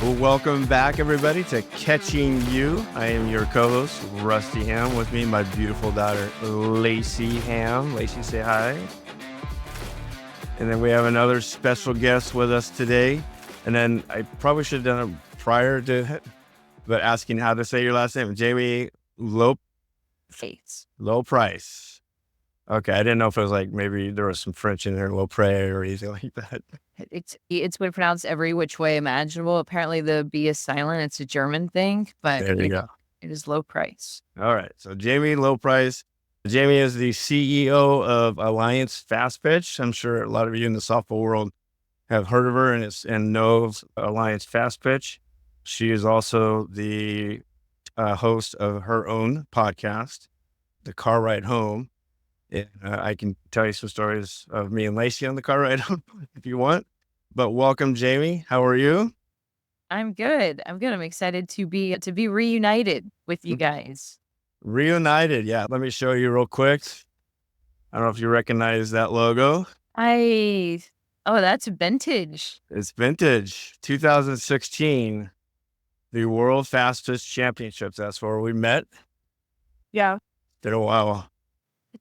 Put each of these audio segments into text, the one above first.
Well, welcome back, everybody, to Catching You. I am your co-host, Lacie Ham. With me, my beautiful daughter, Lacie Ham. Lacie, say hi. And then we have another special guest with us today. And then I probably should have done it prior to it, but asking how to say your last name, Jami Lobpries. Okay, I didn't know if it was like maybe there was some French in there, Lopre or anything like that. It's been pronounced every which way imaginable. Apparently the B is silent. It's a German thing, but There you go. It is Lobpries. All right. So Jami Lobpries. Jami is the CEO of Alliance Fastpitch. I'm sure a lot of you in the softball world have heard of her and knows Alliance Fastpitch. She is also the host of her own podcast, The Car Ride Home. And, I can tell you some stories of me and Lacie on the car ride home if you want. But welcome, Jami. How are you? I'm good. I'm excited to be reunited with you guys. Reunited. Yeah. Let me show you real quick. I don't know if you recognize that logo. That's vintage. It's vintage. 2016, the World Fastest Championships. That's where we met. Yeah. Did a while.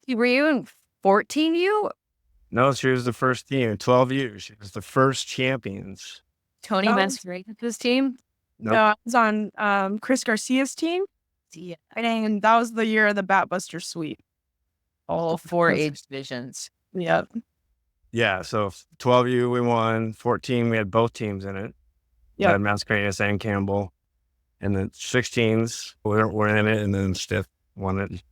Were you in 14 U? No, she was the first team in 12 years. She was the first champions. Tony Masquerade with this team? Nope. No, I was on Chris Garcia's team. Yeah. And that was the year of the Batbuster sweep. All 4 age divisions. Yep. Yeah, so 12U we won. 14 we had both teams in it. Yep. Had Mascarenas and Campbell. And the 16s were in it, and then Stiff won it.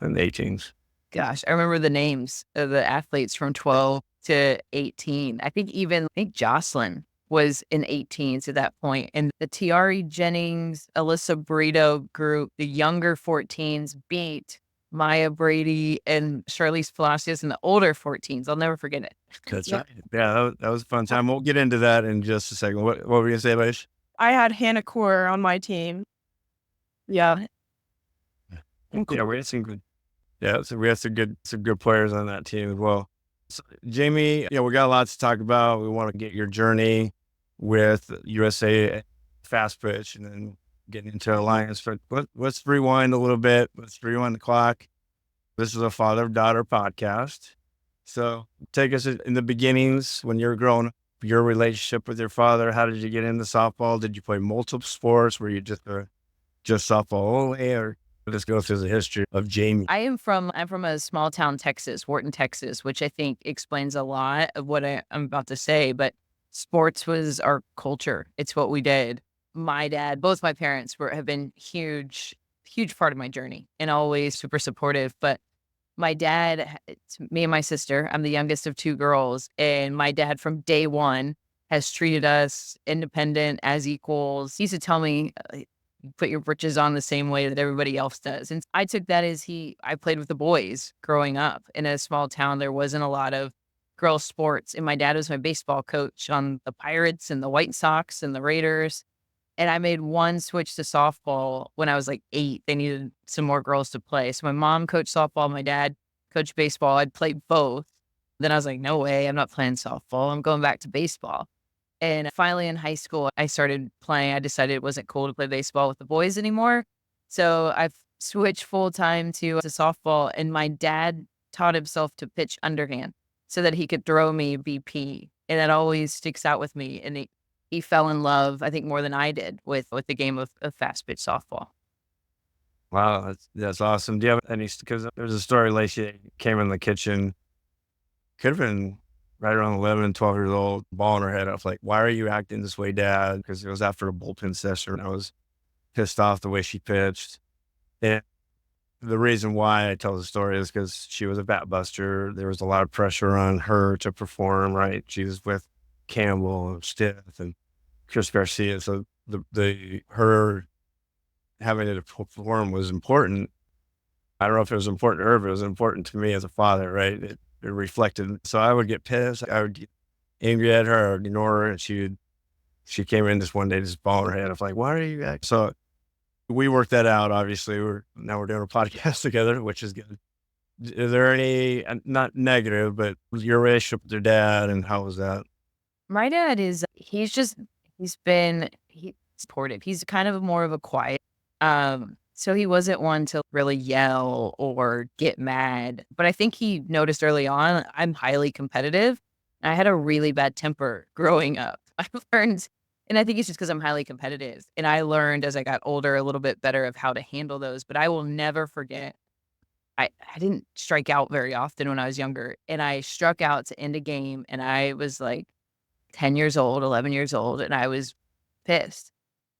And the 18s. Gosh, I remember the names of the athletes from 12 to 18. I think Jocelyn was in 18s at that point. And the Tiari Jennings, Alyssa Burrito group, the younger 14s beat Maya Brady and Charlize Palacios in the older 14s. I'll never forget it. That's right. Yeah, that was a fun time. We'll get into that in just a second. What were you going to say, Laish? I had Hannah Kaur on my team. Yeah. Yeah, we had some good. Yeah, so we had some good players on that team as well. So, Jami, we got a lot to talk about. We want to get your journey with USA Fastpitch and then getting into Alliance. But let's rewind a little bit. Let's rewind the clock. This is a father-daughter podcast. So take us in the beginnings when you were growing up, your relationship with your father. How did you get into softball? Did you play multiple sports? Were you just softball only, or let's go through the history of Jami. I'm from a small town, Texas, Wharton, Texas, which I think explains a lot of what I'm about to say. But sports was our culture. It's what we did. My dad, both my parents have been huge part of my journey and always super supportive. But my dad, it's me and my sister, I'm the youngest of 2 girls. And my dad from day one has treated us independent as equals. He used to tell me, put your britches on the same way that everybody else does. And I took that as I played with the boys growing up in a small town. There wasn't a lot of girls sports. And my dad was my baseball coach on the Pirates and the White Sox and the Raiders. And I made one switch to softball when I was like 8. They needed some more girls to play. So my mom coached softball, my dad coached baseball. I'd played both. Then I was like, no way, I'm not playing softball. I'm going back to baseball. And finally in high school, I started playing. I decided it wasn't cool to play baseball with the boys anymore. So I've switched full time to softball. And my dad taught himself to pitch underhand so that he could throw me BP. And that always sticks out with me. And he fell in love, I think, more than I did with the game of fast pitch softball. Wow, that's awesome. Do you have any, because there's a story, Lacie came in the kitchen, could have been right around 11, 12 years old, ball in her head. I was like, why are you acting this way, Dad? Because it was after a bullpen session. I was pissed off the way she pitched. And the reason why I tell the story is because she was a bat buster. There was a lot of pressure on her to perform, right? She was with Campbell and Stiff and Chris Garcia. So her having to perform was important. I don't know if it was important to her, but it was important to me as a father, right? It reflected. So I would get pissed. I would get angry at her. I would ignore her. And she came in this one day, just ball in her head. I was like, why are you acting? So we worked that out. Obviously now we're doing a podcast together, which is good. Is there any, not negative, but your relationship with your dad and how was that? My dad he's he's supportive. He's kind of more of a quiet. So he wasn't one to really yell or get mad. But I think he noticed early on I'm highly competitive. I had a really bad temper growing up. I learned, and I think it's just because I'm highly competitive. And I learned as I got older a little bit better of how to handle those. But I will never forget. I didn't strike out very often when I was younger. And I struck out to end a game. And I was like 10 years old, 11 years old. And I was pissed.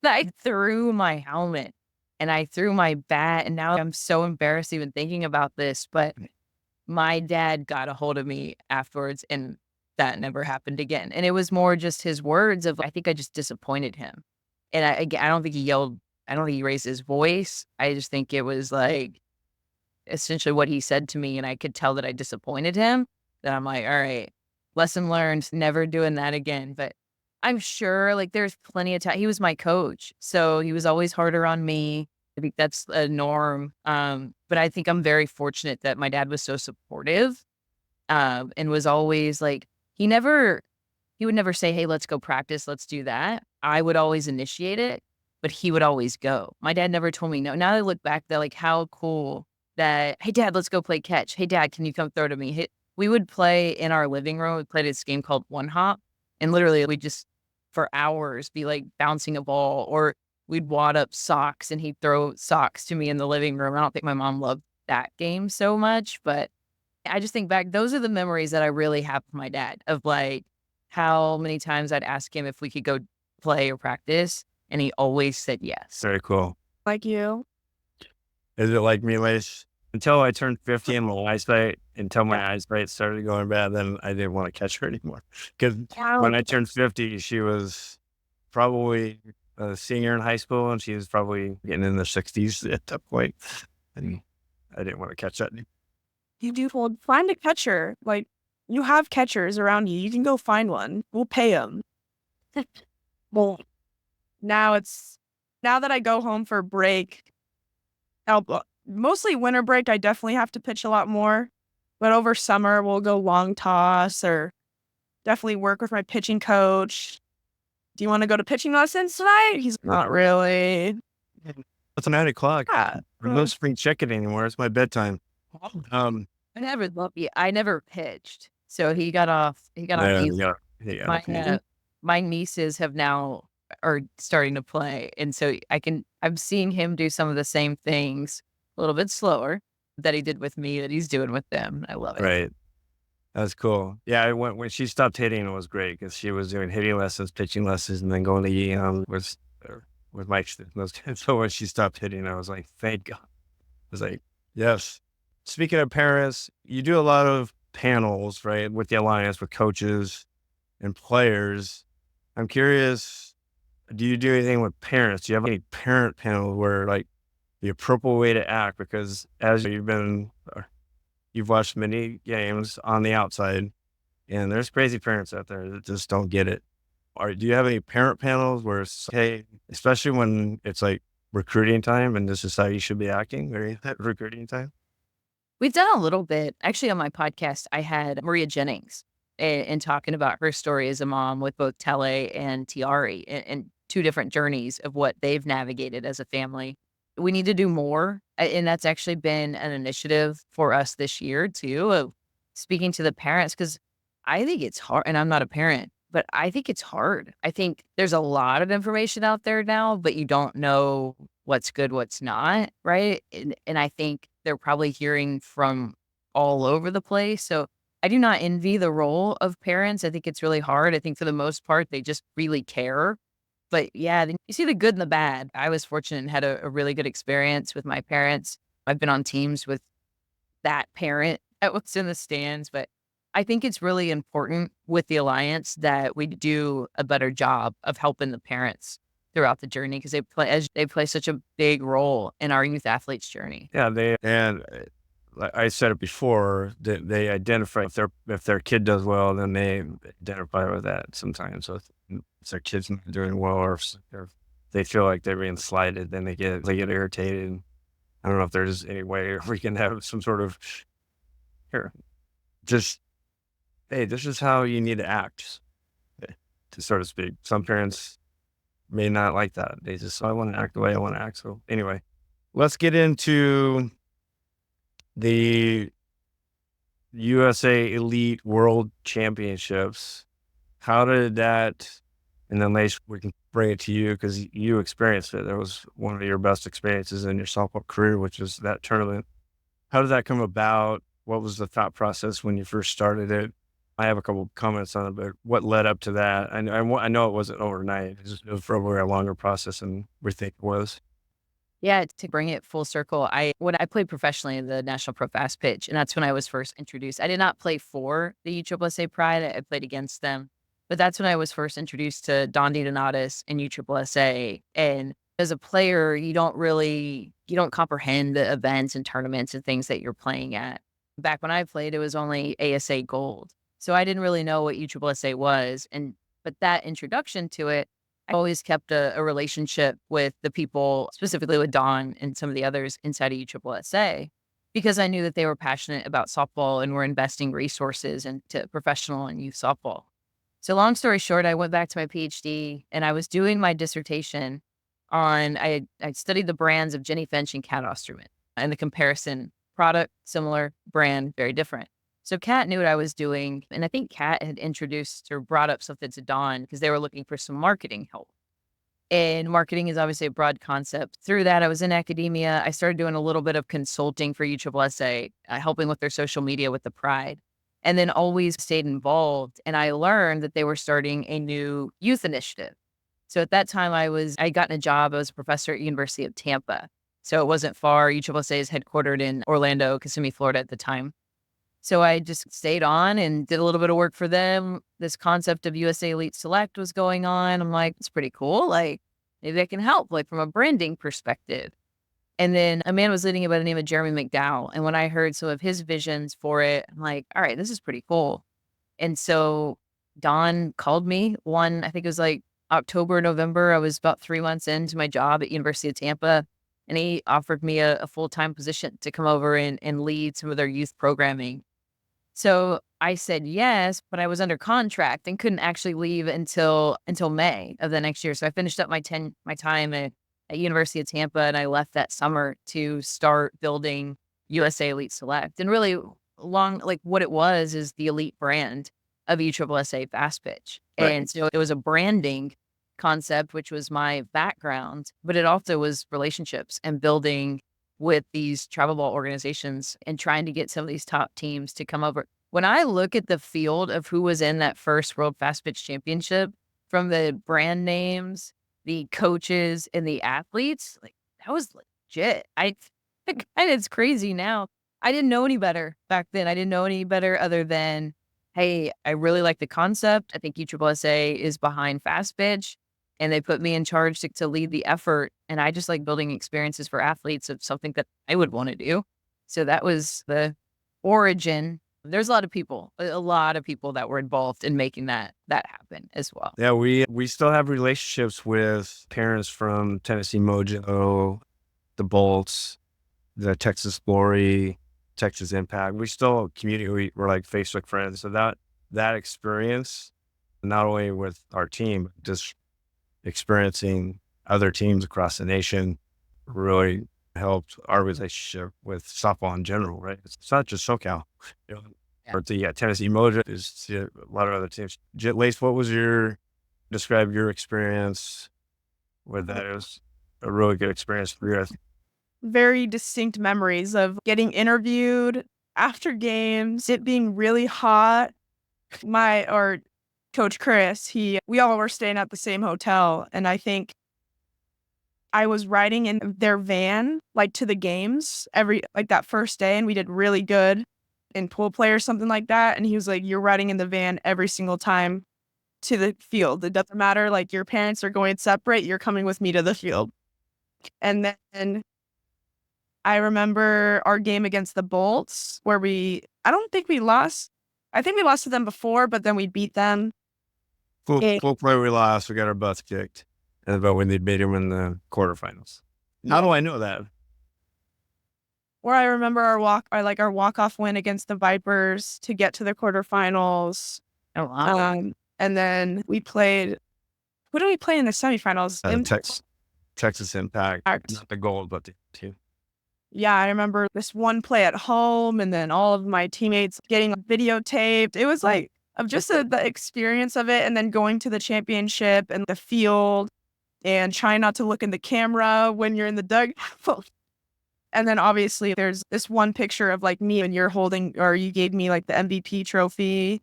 I threw my helmet and I threw my bat. And now I'm so embarrassed even thinking about this. But my dad got a hold of me afterwards and that never happened again. And it was more just his words of, I think I just disappointed him. And I don't think he yelled. I don't think he raised his voice. I just think it was like essentially what he said to me. And I could tell that I disappointed him. That I'm like, all right, lesson learned, never doing that again. But I'm sure like there's plenty of time. He was my coach. So he was always harder on me. I think that's a norm. But I think I'm very fortunate that my dad was so supportive, and was always like, he would never say, hey, let's go practice. Let's do that. I would always initiate it, but he would always go. My dad never told me no. Now that I look back, they're like, how cool that, hey, dad, let's go play catch. Hey, dad, can you come throw to me? We would play in our living room. We played this game called One Hop. And literally we just for hours be like bouncing a ball, or we'd wad up socks and he'd throw socks to me in the living room. I don't think my mom loved that game so much, but I just think back, those are the memories that I really have with my dad of like how many times I'd ask him if we could go play or practice. And he always said yes. Very cool. Like you. Is it like me, Lace? Until I turned 50 and until my eyesight started going bad, then I didn't want to catch her anymore. Because when I turned 50, she was probably a senior in high school, and she was probably getting in the 60s at that point. And I didn't want to catch that anymore. You do. Well, find a catcher. Like, you have catchers around you. You can go find one. We'll pay them. Well, now that I go home for break, mostly winter break, I definitely have to pitch a lot more. But over summer, we'll go long toss or definitely work with my pitching coach. Do you want to go to pitching lessons tonight? He's not really. It's 9 o'clock. Yeah. There's no spring chicken anymore. It's my bedtime. I never pitched. So he got off easy. My nieces are starting to play. And so I'm seeing him do some of the same things a little bit slower that he did with me, that he's doing with them. I love it. Right. That's cool. Yeah, when she stopped hitting, it was great because she was doing hitting lessons, pitching lessons, and then going to with Mike. So when she stopped hitting, I was like, thank God. I was like, yes. Speaking of parents, you do a lot of panels, right, with the Alliance, with coaches and players. I'm curious, do you do anything with parents? Do you have any parent panels where like the appropriate way to act? Because as you've watched many games on the outside, and there's crazy parents out there that just don't get it. Do you have any parent panels where it's, hey, especially when it's like recruiting time and this is how you should be acting during that recruiting time? We've done a little bit. Actually, on my podcast, I had Maria Jennings and talking about her story as a mom with both Tele and Tiari and two different journeys of what they've navigated as a family. We need to do more. And that's actually been an initiative for us this year, too, of speaking to the parents, because I think it's hard. And I'm not a parent, but I think it's hard. I think there's a lot of information out there now, but you don't know what's good, what's not, right? And I think they're probably hearing from all over the place. So I do not envy the role of parents. I think it's really hard. I think for the most part, they just really care. But yeah, then you see the good and the bad. I was fortunate and had a really good experience with my parents. I've been on teams with that parent at what's in the stands, but I think it's really important with the Alliance that we do a better job of helping the parents throughout the journey, because they play such a big role in our youth athletes journey. Yeah, like I said it before, that they identify if their kid does well, then they identify with that sometimes. So if their kid's not doing well, or if they feel like they're being slighted, then they get irritated. I don't know if there's any way we can have some sort of just, hey, this is how you need to act, so to speak. Some parents may not like that. They just, I want to act the way I want to act. So anyway, let's get into the USA Elite World Championships. How did that, and then Lace, we can bring it to you because you experienced it. That was one of your best experiences in your softball career, which was that tournament. How did that come about? What was the thought process when you first started it? I have a couple of comments on it, but what led up to that? I know it wasn't overnight. It was probably a longer process than we think it was. Yeah, to bring it full circle, when I played professionally in the National Pro Fast Pitch, and that's when I was first introduced. I did not play for the USSSA Pride. I played against them, but that's when I was first introduced to Don DiDonatis and USSSA. And as a player, you don't comprehend the events and tournaments and things that you're playing at. Back when I played, it was only ASA Gold, so I didn't really know what USSSA was. But that introduction to it, I always kept a relationship with the people, specifically with Don and some of the others inside of USSSA, because I knew that they were passionate about softball and were investing resources into professional and youth softball. So long story short, I went back to my PhD and I was doing my dissertation on, I studied the brands of Jenny Finch and Cat Osterman and the comparison, product, similar, brand, very different. So Kat knew what I was doing, and I think Kat had introduced or brought up something to Dawn because they were looking for some marketing help. And marketing is obviously a broad concept. Through that, I was in academia. I started doing a little bit of consulting for USSSA, helping with their social media with the Pride, and then always stayed involved. And I learned that they were starting a new youth initiative. So at that time, I'd gotten a job. I was a professor at University of Tampa. So it wasn't far. USSSA is headquartered in Orlando, Kissimmee, Florida at the time. So I just stayed on and did a little bit of work for them. This concept of USA Elite Select was going on. I'm like, it's pretty cool. Like, maybe I can help, like from a branding perspective. And then a man was leading it by the name of Jeremy McDowell. And when I heard some of his visions for it, I'm like, all right, this is pretty cool. And so Don called me I think it was like October, November. I was about 3 months into my job at University of Tampa. And he offered me a full-time position to come over and lead some of their youth programming. So I said yes, but I was under contract and couldn't actually leave until May of the next year. So I finished up my time at University of Tampa, and I left that summer to start building USA Elite Select. And really like what it was is the elite brand of USSSA Fastpitch. Right. And so it was a branding concept, which was my background, but it also was relationships and building with these travel ball organizations and trying to get some of these top teams to come over. When I look at the field of who was in that first World Fast Pitch Championship, from the brand names, the coaches, and the athletes, like that was legit. And it's crazy now. I didn't know any better back then. I didn't know any better other than, hey, I really like the concept. I think USSSA is behind Fast Pitch. And they put me in charge to lead the effort. And I just like building experiences for athletes of something that I would want to do. So that was the origin. There's a lot of people that were involved in making that happen as well. Yeah, we still have relationships with parents from Tennessee Mojo, the Bolts, the Texas Glory, Texas Impact. We still communicate. We're like Facebook friends. So that experience, not only with our team, just experiencing other teams across the nation, really helped our relationship with softball in general, right? It's not just SoCal. You know, or Tennessee Mojo, there's a lot of other teams. Lace, describe your experience with that? It was a really good experience for you. Very distinct memories of getting interviewed after games, it being really hot. Coach Chris, we all were staying at the same hotel. And I think I was riding in their van, like to the games that first day. And we did really good in pool play or something like that. And he was like, you're riding in the van every single time to the field. It doesn't matter. Like your parents are going separate. You're coming with me to the field. And then I remember our game against the Bolts where I don't think we lost. I think we lost to them before, but then we beat them. Full play, we lost. We got our butts kicked. But when they beat them in the quarterfinals. How do I know that? Where I remember our walk-off win against the Vipers to get to the quarterfinals. Oh, wow. And then we played Who do we play in the semifinals? Texas Impact, not the gold, but the team. Yeah, I remember this one play at home, and then all of my teammates getting videotaped. It was like just the experience of it, and then going to the championship and the field, and trying not to look in the camera when you're in the dugout. And then obviously there's this one picture of like me and you're holding, or you gave me like the MVP trophy.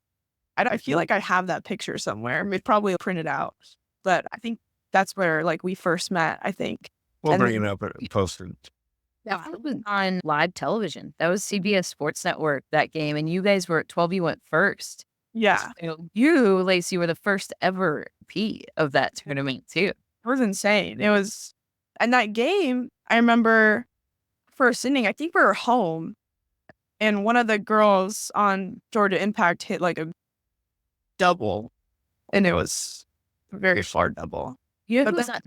I feel like I have that picture somewhere. It's probably printed out, but I think that's where like we first met, I think. We'll And bring then- it up and post it. That was on live television. That was CBS Sports Network, that game. And you guys were at 12. You went first. Yeah, So you, Lacie, were the first ever P of that tournament too. it was insane. It was, and that game, I remember first inning, I think we were home, and one of the girls on Georgia Impact hit like a double, and it was a very far double. You But was on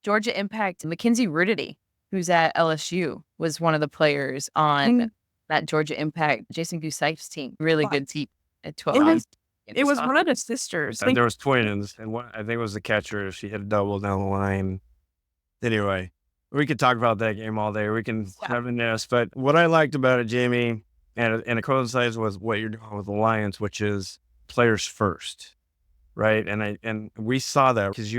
Georgia Impact. Mackenzie Rudity, who's at LSU, was one of the players on that Georgia Impact. Jason Gusife's team, really good team at 12. It was one of the sisters. I think There was twins, and I think it was the catcher. She hit a double down the line. Anyway, we could talk about that game all day. We can have a nest. But what I liked about it, Jami, and it coincides with what you're doing with Alliance, which is players first, right? And we saw that because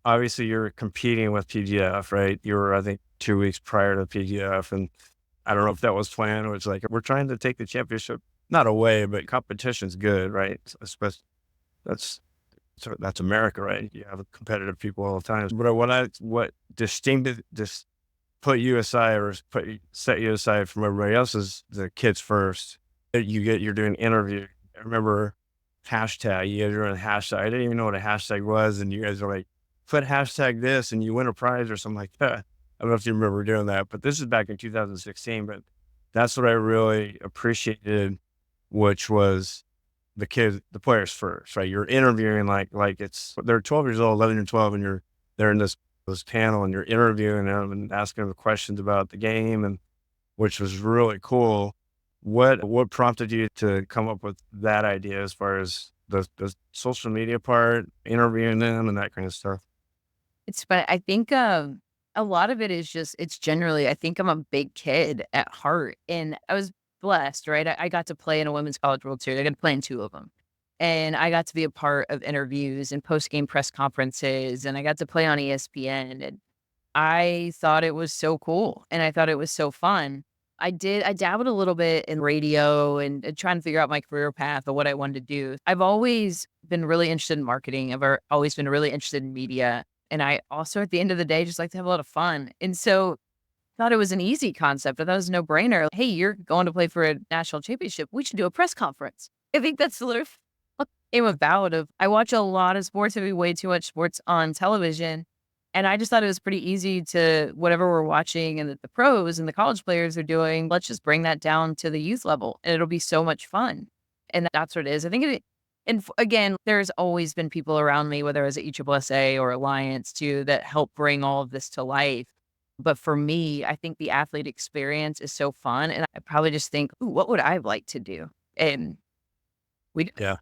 obviously you're competing with PGF, right? You were, I think, 2 weeks prior to PGF, and I don't know if that was planned. It was like, we're trying to take the championship, not away, but competition's good, right? Especially that's America, right? You have competitive people all the time. But what put you aside or set you aside from everybody else is the kids first. You're doing interview. I remember hashtag. You guys were on hashtag. I didn't even know what a hashtag was, and you guys were like, put hashtag this, and you win a prize or something like that. I don't know if you remember doing that, but this is back in 2016. But that's what I really appreciated, which was the players first, right? You're interviewing like they're 12 years old, 11 or 12, and they're in this panel, and you're interviewing them and asking them questions about the game, and which was really cool. What prompted you to come up with that idea as far as the social media part, interviewing them and that kind of stuff? But I think a lot of it is it's generally, I think I'm a big kid at heart, and I was blessed, right? I got to play in a women's college world series. I got to play in 2 of them. And I got to be a part of interviews and post-game press conferences, and I got to play on ESPN. And I thought it was so cool, and I thought it was so fun. I dabbled a little bit in radio and trying to figure out my career path or what I wanted to do. I've always been really interested in marketing. I've always been really interested in media. And I also, at the end of the day, just like to have a lot of fun. And so thought it was an easy concept. I thought it was a no-brainer. Hey, you're going to play for a national championship. We should do a press conference. I think that's literally what came about. I watch a lot of sports. I do way too much sports on television. And I just thought it was pretty easy to whatever we're watching and that the pros and the college players are doing, let's just bring that down to the youth level. And it'll be so much fun. And that's what it is. I think again, there's always been people around me, whether it was at ESSA or Alliance too, that help bring all of this to life. But for me, I think the athlete experience is so fun. And I probably just think, ooh, what would I like to do? And Yeah,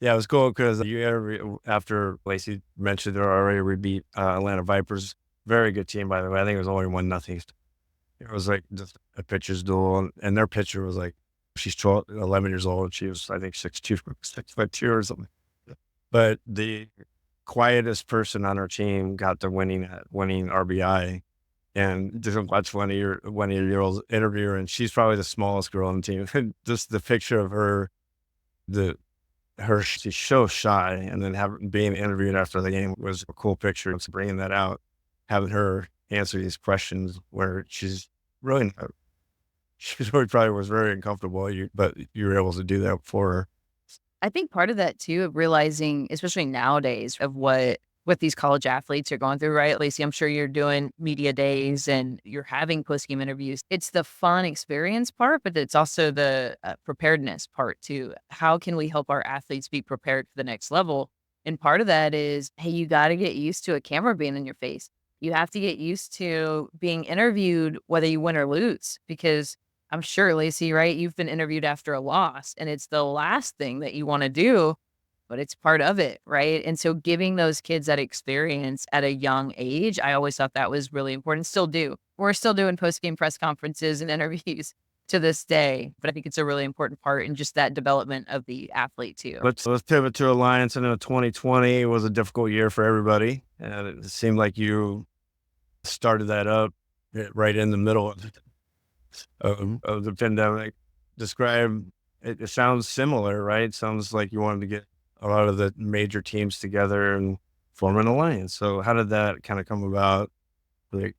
it was cool because after Lacie mentioned we beat Atlanta Vipers. Very good team, by the way. I think it was only 1-0. It was like just a pitcher's duel, and their pitcher was like, she's 11 years old. She was, I think, 6'2", 6'2" or something. But the quietest person on our team got the winning RBI. And just watch one of your girls interview her, and she's probably the smallest girl on the team. And just the picture of her, she's so shy, and then being interviewed after the game was a cool picture. It's bringing that out, having her answer these questions where she's really not, she probably was very uncomfortable, but you were able to do that for her. I think part of that too, of realizing, especially nowadays, of what these college athletes are going through, right? Lacie, I'm sure you're doing media days and you're having post-game interviews. It's the fun experience part, but it's also the preparedness part too. How can we help our athletes be prepared for the next level? And part of that is, hey, you got to get used to a camera being in your face. You have to get used to being interviewed, whether you win or lose, because I'm sure, Lacie, right? You've been interviewed after a loss, and it's the last thing that you want to do. but it's part of it, right? And so giving those kids that experience at a young age, I always thought that was really important. Still do. We're still doing post-game press conferences and interviews to this day, but I think it's a really important part in just that development of the athlete too. Let's pivot to Alliance. I know 2020 was a difficult year for everybody, and it seemed like you started that up right in the middle of the pandemic. Describe it. It sounds similar, right? Sounds like you wanted to get a lot of the major teams together and form an alliance. So how did that kind of come about? Like,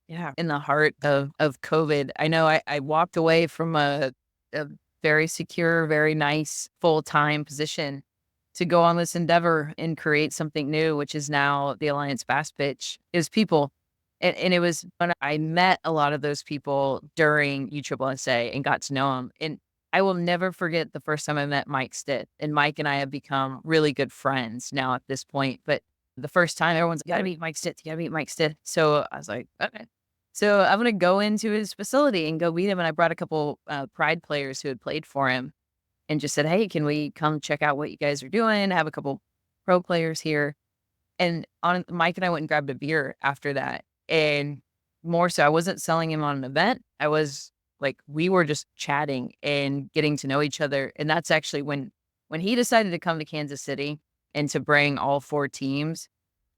Yeah. In the heart of COVID, I know I walked away from a very secure, very nice full-time position to go on this endeavor and create something new, which is now the Alliance Fastpitch. It was people. And it was when I met a lot of those people during USSSA and got to know them. And I will never forget the first time I met Mike Stitt. And Mike and I have become really good friends now at this point. But the first time, everyone's like, "You gotta meet Mike Stitt. You gotta meet Mike Stitt." So I was like, okay. So I'm going to go into his facility and go meet him. And I brought a couple Pride players who had played for him and just said, "Hey, can we come check out what you guys are doing? I have a couple pro players here." And Mike and I went and grabbed a beer after that. And more so, I wasn't selling him on an event. I was like, we were just chatting and getting to know each other. And that's actually when he decided to come to Kansas City and to bring all 4 teams.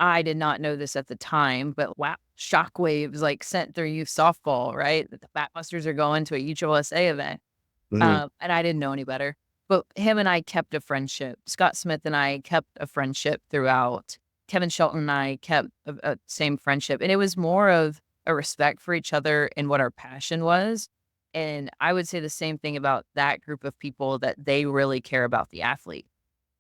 I did not know this at the time, but wow, shockwaves like sent through youth softball, right? That the Fatbusters are going to a USSSA event. mhm. And I didn't know any better. But him and I kept a friendship. Scott Smith and I kept a friendship throughout. Kevin Shelton and I kept a same friendship. And it was more of a respect for each other and what our passion was. And I would say the same thing about that group of people, that they really care about the athlete.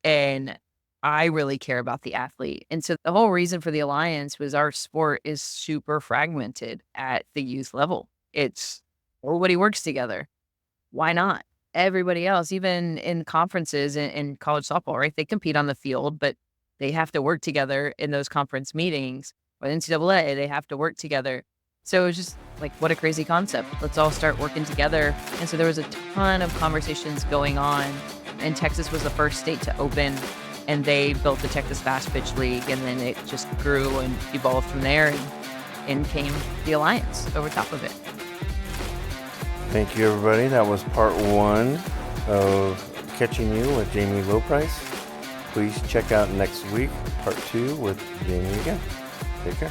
And I really care about the athlete. And so the whole reason for the Alliance was our sport is super fragmented at the youth level. It's everybody works together. Why not? Everybody else, even in conferences in college softball, right? They compete on the field, but they have to work together in those conference meetings. Or NCAA, they have to work together. So it was just like, what a crazy concept. Let's all start working together. And so there was a ton of conversations going on. And Texas was the first state to open. And they built the Texas Fastpitch League. And then it just grew and evolved from there and came the Alliance over top of it. Thank you, everybody. That was part 1 of Catching You with Jami Lobpries. Please check out next week, part 2 with Jami again. Take care.